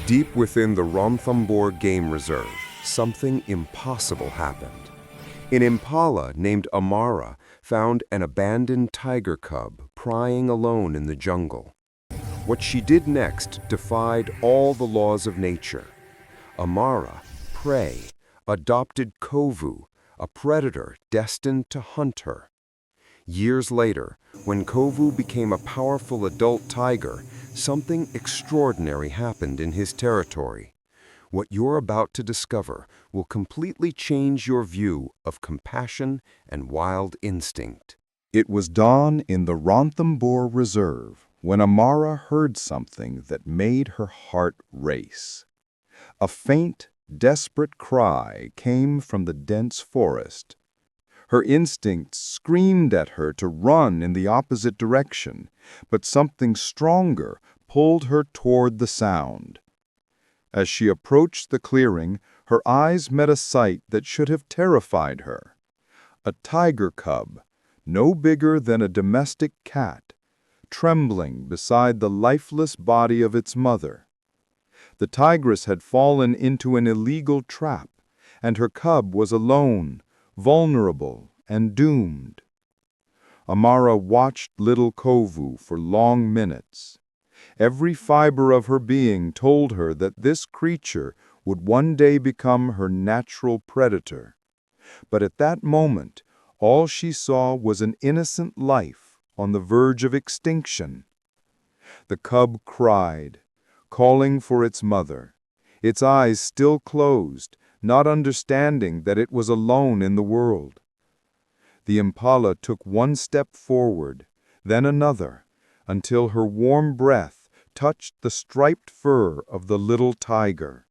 Deep within the Ranthambore Game Reserve, something impossible happened. An Impala named Amara found an abandoned tiger cub prying alone in the jungle. What she did next defied all the laws of nature. Amara, prey, adopted Kovu, a predator destined to hunt her. Years later, when Kovu became a powerful adult tiger, something extraordinary happened in his territory. What you're about to discover will completely change your view of compassion and wild instinct. It was dawn in the Ranthambore Reserve when Amara heard something that made her heart race. A faint, desperate cry came from the dense forest. Her instincts screamed at her to run in the opposite direction, but something stronger pulled her toward the sound. As she approached the clearing, her eyes met a sight that should have terrified her. A tiger cub, no bigger than a domestic cat, trembling beside the lifeless body of its mother. The tigress had fallen into an illegal trap, and her cub was alone, vulnerable, and doomed. Amara watched little Kovu for long minutes. Every fiber of her being told her that this creature would one day become her natural predator. But at that moment, all she saw was an innocent life on the verge of extinction. The cub cried, calling for its mother, its eyes still closed, not understanding that it was alone in the world. The Impala took one step forward, then another, until her warm breath touched the striped fur of the little tiger.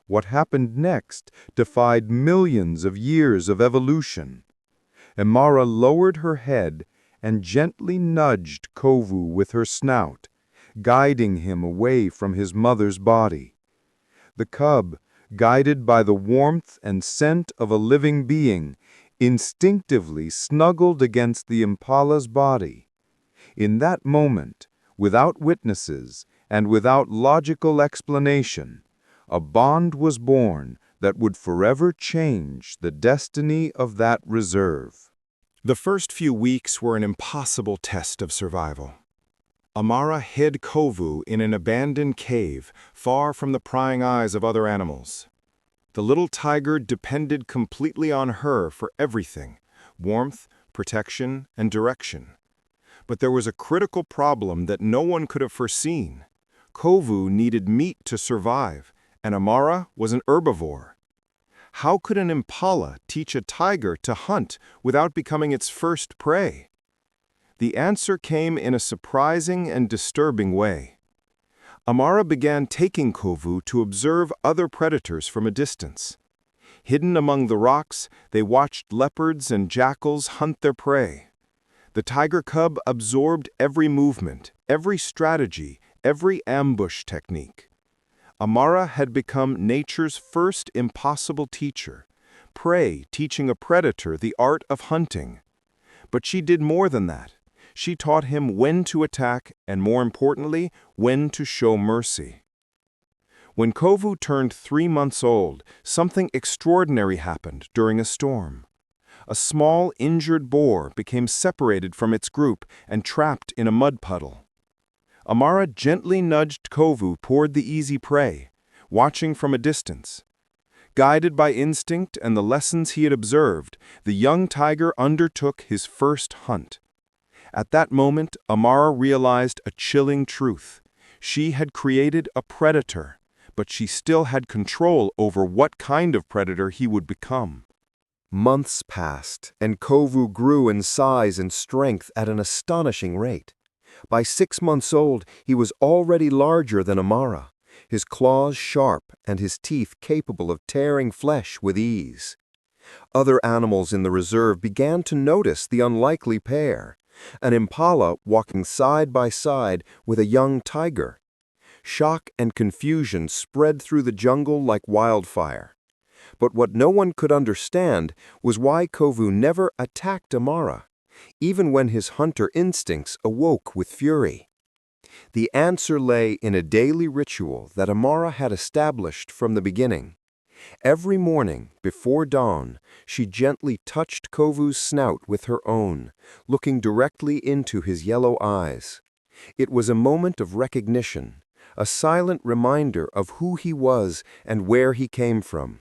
What happened next defied millions of years of evolution. Amara lowered her head and gently nudged Kovu with her snout, guiding him away from his mother's body. The cub, guided by the warmth and scent of a living being, instinctively snuggled against the Impala's body. In that moment, without witnesses and without logical explanation, a bond was born that would forever change the destiny of that reserve. The first few weeks were an impossible test of survival. Amara hid Kovu in an abandoned cave, far from the prying eyes of other animals. The little tiger depended completely on her for everything: warmth, protection, and direction. But there was a critical problem that no one could have foreseen. Kovu needed meat to survive, and Amara was an herbivore. How could an impala teach a tiger to hunt without becoming its first prey? The answer came in a surprising and disturbing way. Amara began taking Kovu to observe other predators from a distance. Hidden among the rocks, they watched leopards and jackals hunt their prey. The tiger cub absorbed every movement, every strategy, every ambush technique. Amara had become nature's first impossible teacher, prey teaching a predator the art of hunting. But she did more than that. She taught him when to attack and, more importantly, when to show mercy. When Kovu turned 3 months old, something extraordinary happened during a storm. A small, injured boar became separated from its group and trapped in a mud puddle. Amara gently nudged Kovu toward the easy prey, watching from a distance. Guided by instinct and the lessons he had observed, the young tiger undertook his first hunt. At that moment, Amara realized a chilling truth. She had created a predator, but she still had control over what kind of predator he would become. Months passed, and Kovu grew in size and strength at an astonishing rate. By 6 months old, he was already larger than Amara, his claws sharp and his teeth capable of tearing flesh with ease. Other animals in the reserve began to notice the unlikely pair, an impala walking side by side with a young tiger. Shock and confusion spread through the jungle like wildfire. But what no one could understand was why Kovu never attacked Amara, even when his hunter instincts awoke with fury. The answer lay in a daily ritual that Amara had established from the beginning. Every morning, before dawn, she gently touched Kovu's snout with her own, looking directly into his yellow eyes. It was a moment of recognition, a silent reminder of who he was and where he came from.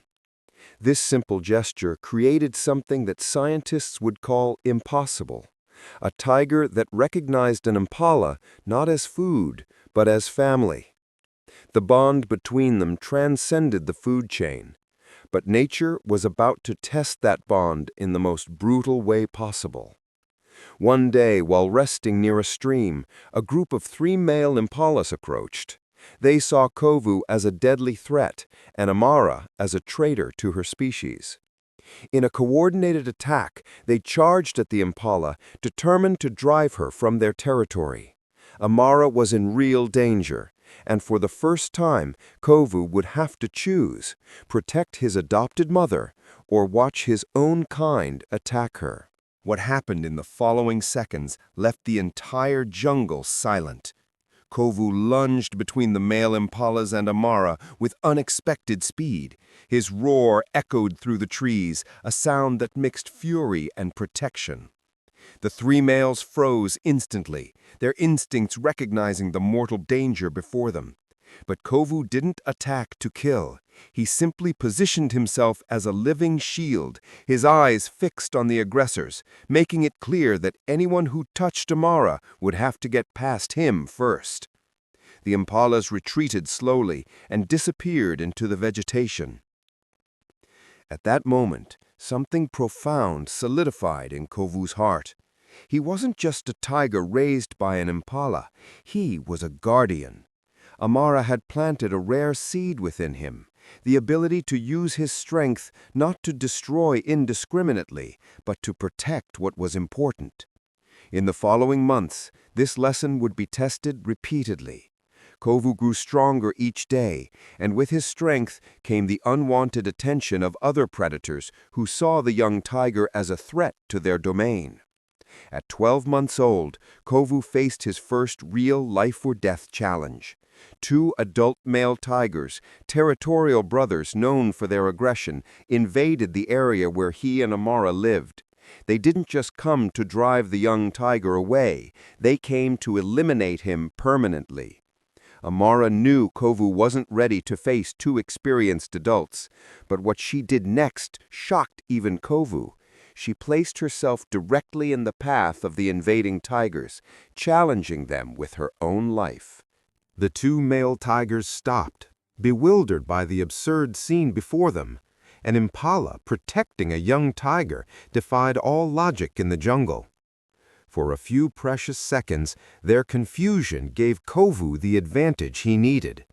This simple gesture created something that scientists would call impossible, a tiger that recognized an impala not as food, but as family. The bond between them transcended the food chain, but nature was about to test that bond in the most brutal way possible. One day, while resting near a stream, a group of 3 male impalas approached. They saw Kovu as a deadly threat and Amara as a traitor to her species. In a coordinated attack, they charged at the impala, determined to drive her from their territory. Amara was in real danger, and for the first time, Kovu would have to choose, protect his adopted mother or watch his own kind attack her. What happened in the following seconds left the entire jungle silent. Kovu lunged between the male impalas and Amara with unexpected speed. His roar echoed through the trees, a sound that mixed fury and protection. The 3 males froze instantly, their instincts recognizing the mortal danger before them. But Kovu didn't attack to kill. He simply positioned himself as a living shield, his eyes fixed on the aggressors, making it clear that anyone who touched Amara would have to get past him first. The impalas retreated slowly and disappeared into the vegetation. At that moment, something profound solidified in Kovu's heart. He wasn't just a tiger raised by an impala, he was a guardian. Amara had planted a rare seed within him, the ability to use his strength not to destroy indiscriminately, but to protect what was important. In the following months, this lesson would be tested repeatedly. Kovu grew stronger each day, and with his strength came the unwanted attention of other predators who saw the young tiger as a threat to their domain. At 12 months old, Kovu faced his first real life-or-death challenge. 2 adult male tigers, territorial brothers known for their aggression, invaded the area where he and Amara lived. They didn't just come to drive the young tiger away, they came to eliminate him permanently. Amara knew Kovu wasn't ready to face 2 experienced adults, but what she did next shocked even Kovu. She placed herself directly in the path of the invading tigers, challenging them with her own life. The 2 male tigers stopped, bewildered by the absurd scene before them. An impala protecting a young tiger defied all logic in the jungle. For a few precious seconds, their confusion gave Kovu the advantage he needed.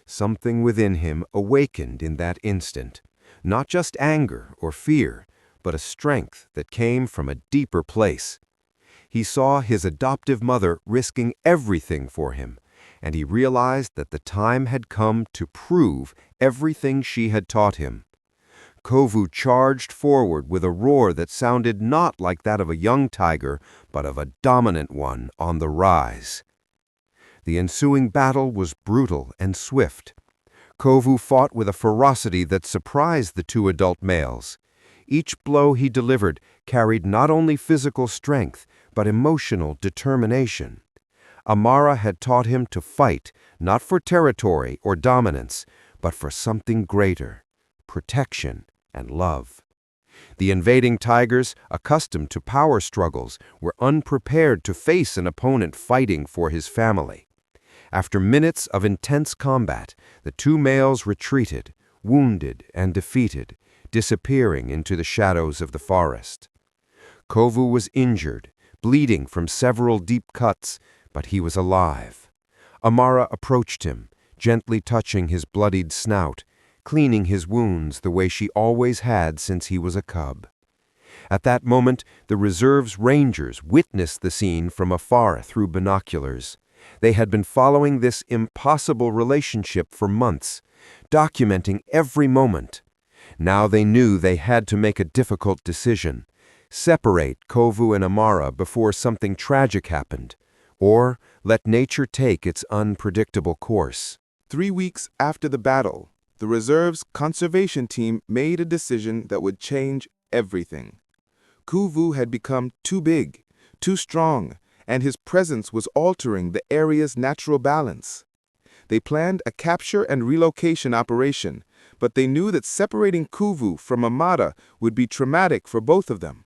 Something within him awakened in that instant, not just anger or fear, but a strength that came from a deeper place. He saw his adoptive mother risking everything for him, and he realized that the time had come to prove everything she had taught him. Kovu charged forward with a roar that sounded not like that of a young tiger, but of a dominant one on the rise. The ensuing battle was brutal and swift. Kovu fought with a ferocity that surprised the 2 adult males. Each blow he delivered carried not only physical strength, but emotional determination. Amara had taught him to fight, not for territory or dominance, but for something greater, protection and love. The invading tigers, accustomed to power struggles, were unprepared to face an opponent fighting for his family. After minutes of intense combat, the 2 males retreated, wounded and defeated, disappearing into the shadows of the forest. Kovu was injured, bleeding from several deep cuts, but he was alive. Amara approached him, gently touching his bloodied snout, cleaning his wounds the way she always had since he was a cub. At that moment, the reserve's rangers witnessed the scene from afar through binoculars. They had been following this impossible relationship for months, documenting every moment. Now they knew they had to make a difficult decision: separate Kovu and Amara before something tragic happened, or let nature take its unpredictable course. 3 weeks after the battle, the reserve's conservation team made a decision that would change everything. Kovu had become too big, too strong, and his presence was altering the area's natural balance. They planned a capture and relocation operation, but they knew that separating Kovu from Amara would be traumatic for both of them.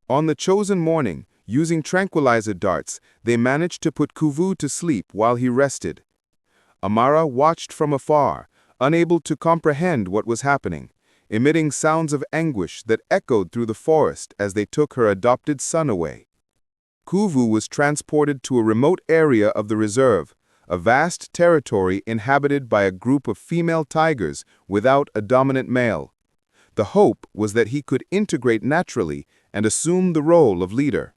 On the chosen morning, using tranquilizer darts, they managed to put Kovu to sleep while he rested. Amara watched from afar, unable to comprehend what was happening, emitting sounds of anguish that echoed through the forest as they took her adopted son away. Kovu was transported to a remote area of the reserve, a vast territory inhabited by a group of female tigers without a dominant male. The hope was that he could integrate naturally and assume the role of leader.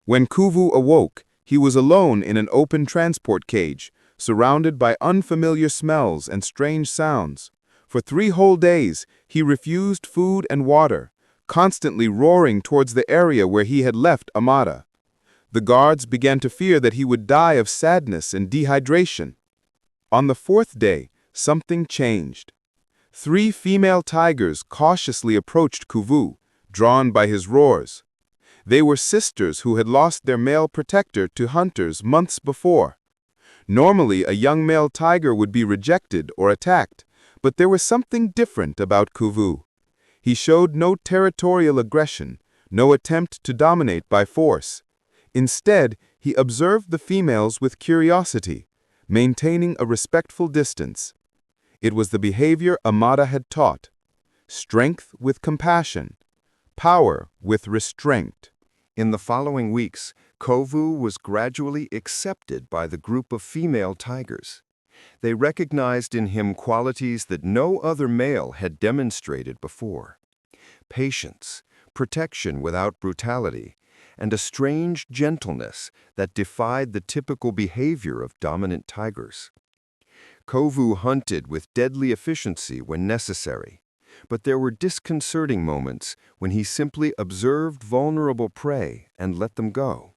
When Kovu awoke, he was alone in an open transport cage, surrounded by unfamiliar smells and strange sounds. For 3 whole days, he refused food and water, constantly roaring towards the area where he had left Amara. The guards began to fear that he would die of sadness and dehydration. On the 4th day, something changed. 3 female tigers cautiously approached Kovu, drawn by his roars. They were sisters who had lost their male protector to hunters months before. Normally, a young male tiger would be rejected or attacked, but there was something different about Kovu. He showed no territorial aggression, no attempt to dominate by force. Instead, he observed the females with curiosity, maintaining a respectful distance. It was the behavior Amara had taught: strength with compassion, power with restraint. In the following weeks, Kovu was gradually accepted by the group of female tigers. They recognized in him qualities that no other male had demonstrated before: patience, protection without brutality, and a strange gentleness that defied the typical behavior of dominant tigers. Kovu hunted with deadly efficiency when necessary, but there were disconcerting moments when he simply observed vulnerable prey and let them go.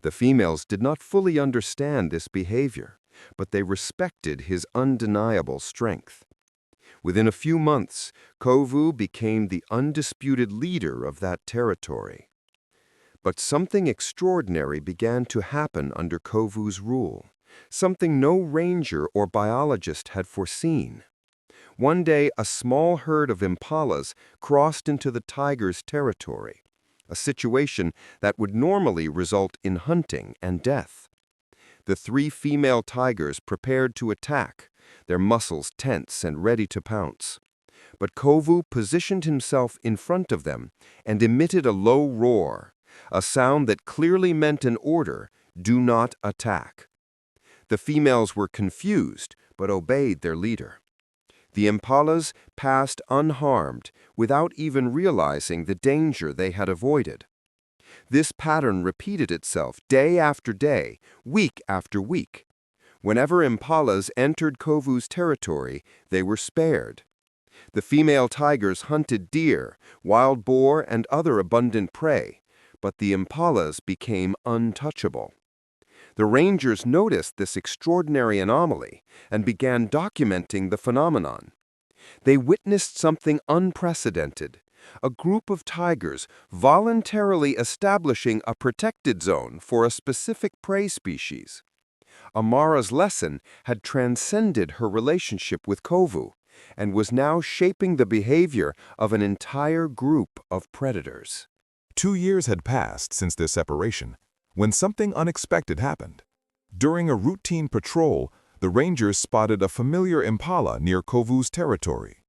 The females did not fully understand this behavior, but they respected his undeniable strength. Within a few months, Kovu became the undisputed leader of that territory. But something extraordinary began to happen under Kovu's rule, something no ranger or biologist had foreseen. One day, a small herd of impalas crossed into the tiger's territory, a situation that would normally result in hunting and death. The 3 female tigers prepared to attack, their muscles tense and ready to pounce. But Kovu positioned himself in front of them and emitted a low roar, a sound that clearly meant an order: do not attack. The females were confused, but obeyed their leader. The impalas passed unharmed, without even realizing the danger they had avoided. This pattern repeated itself day after day, week after week. Whenever impalas entered Kovu's territory, they were spared. The female tigers hunted deer, wild boar, and other abundant prey, but the impalas became untouchable. The rangers noticed this extraordinary anomaly and began documenting the phenomenon. They witnessed something unprecedented: a group of tigers voluntarily establishing a protected zone for a specific prey species. Amara's lesson had transcended her relationship with Kovu and was now shaping the behavior of an entire group of predators. 2 years had passed since their separation, when something unexpected happened. During a routine patrol, the rangers spotted a familiar impala near Kovu's territory.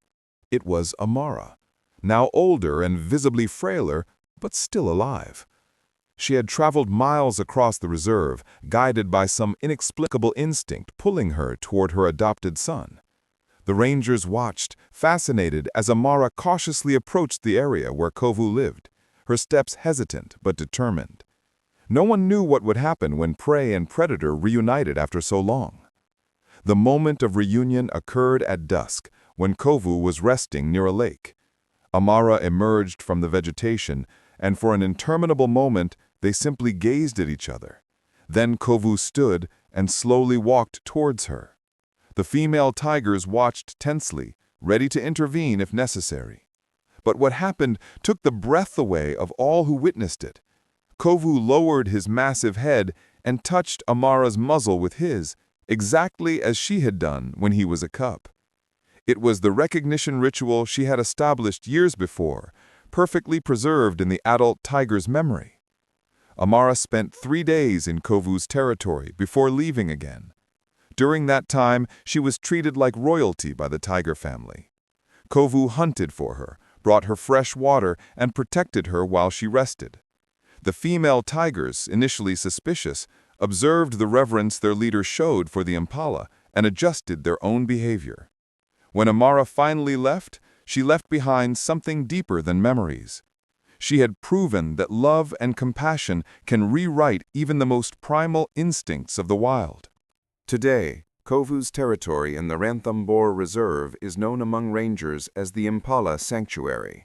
It was Amara, now older and visibly frailer, but still alive. She had traveled miles across the reserve, guided by some inexplicable instinct pulling her toward her adopted son. The rangers watched, fascinated, as Amara cautiously approached the area where Kovu lived, her steps hesitant but determined. No one knew what would happen when prey and predator reunited after so long. The moment of reunion occurred at dusk, when Kovu was resting near a lake. Amara emerged from the vegetation, and for an interminable moment they simply gazed at each other. Then Kovu stood and slowly walked towards her. The female tigers watched tensely, ready to intervene if necessary. But what happened took the breath away of all who witnessed it. Kovu lowered his massive head and touched Amara's muzzle with his, exactly as she had done when he was a cub. It was the recognition ritual she had established years before, perfectly preserved in the adult tiger's memory. Amara spent 3 days in Kovu's territory before leaving again. During that time, she was treated like royalty by the tiger family. Kovu hunted for her, brought her fresh water, and protected her while she rested. The female tigers, initially suspicious, observed the reverence their leader showed for the Impala and adjusted their own behavior. When Amara finally left, she left behind something deeper than memories. She had proven that love and compassion can rewrite even the most primal instincts of the wild. Today, Kovu's territory in the Ranthambore Reserve is known among rangers as the Impala Sanctuary.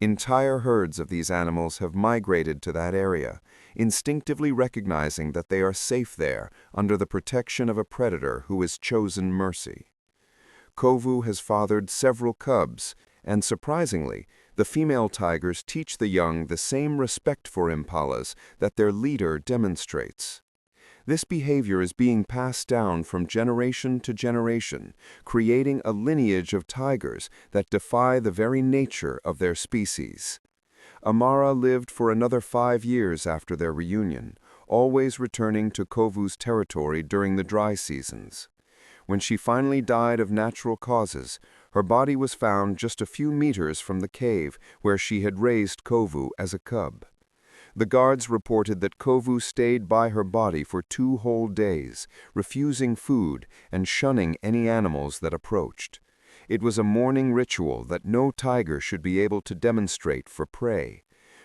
Entire herds of these animals have migrated to that area, instinctively recognizing that they are safe there under the protection of a predator who has chosen mercy. Kovu has fathered several cubs, and surprisingly, the female tigers teach the young the same respect for impalas that their leader demonstrates. This behavior is being passed down from generation to generation, creating a lineage of tigers that defy the very nature of their species. Amara lived for another 5 years after their reunion, always returning to Kovu's territory during the dry seasons. When she finally died of natural causes, her body was found just a few meters from the cave where she had raised Kovu as a cub. The guards reported that Kovu stayed by her body for 2 whole days, refusing food and shunning any animals that approached. It was a mourning ritual that no tiger should be able to demonstrate for prey.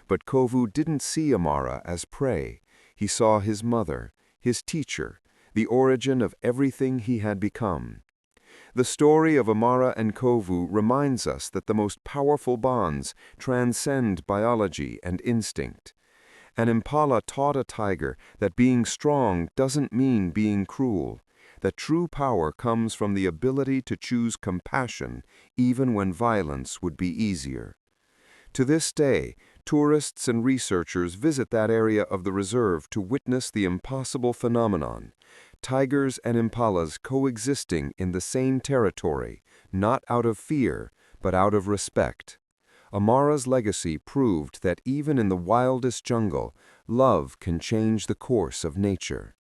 But Kovu didn't see Amara as prey. He saw his mother, his teacher, the origin of everything he had become. The story of Amara and Kovu reminds us that the most powerful bonds transcend biology and instinct. An impala taught a tiger that being strong doesn't mean being cruel, that true power comes from the ability to choose compassion even when violence would be easier. To this day, tourists and researchers visit that area of the reserve to witness the impossible phenomenon: tigers and impalas coexisting in the same territory, not out of fear, but out of respect. Amara's legacy proved that even in the wildest jungle, love can change the course of nature.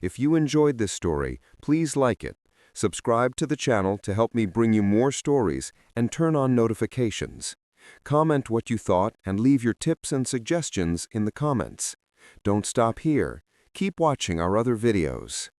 If you enjoyed this story, please like it, subscribe to the channel to help me bring you more stories, and turn on notifications. Comment what you thought and leave your tips and suggestions in the comments. Don't stop here. Keep watching our other videos.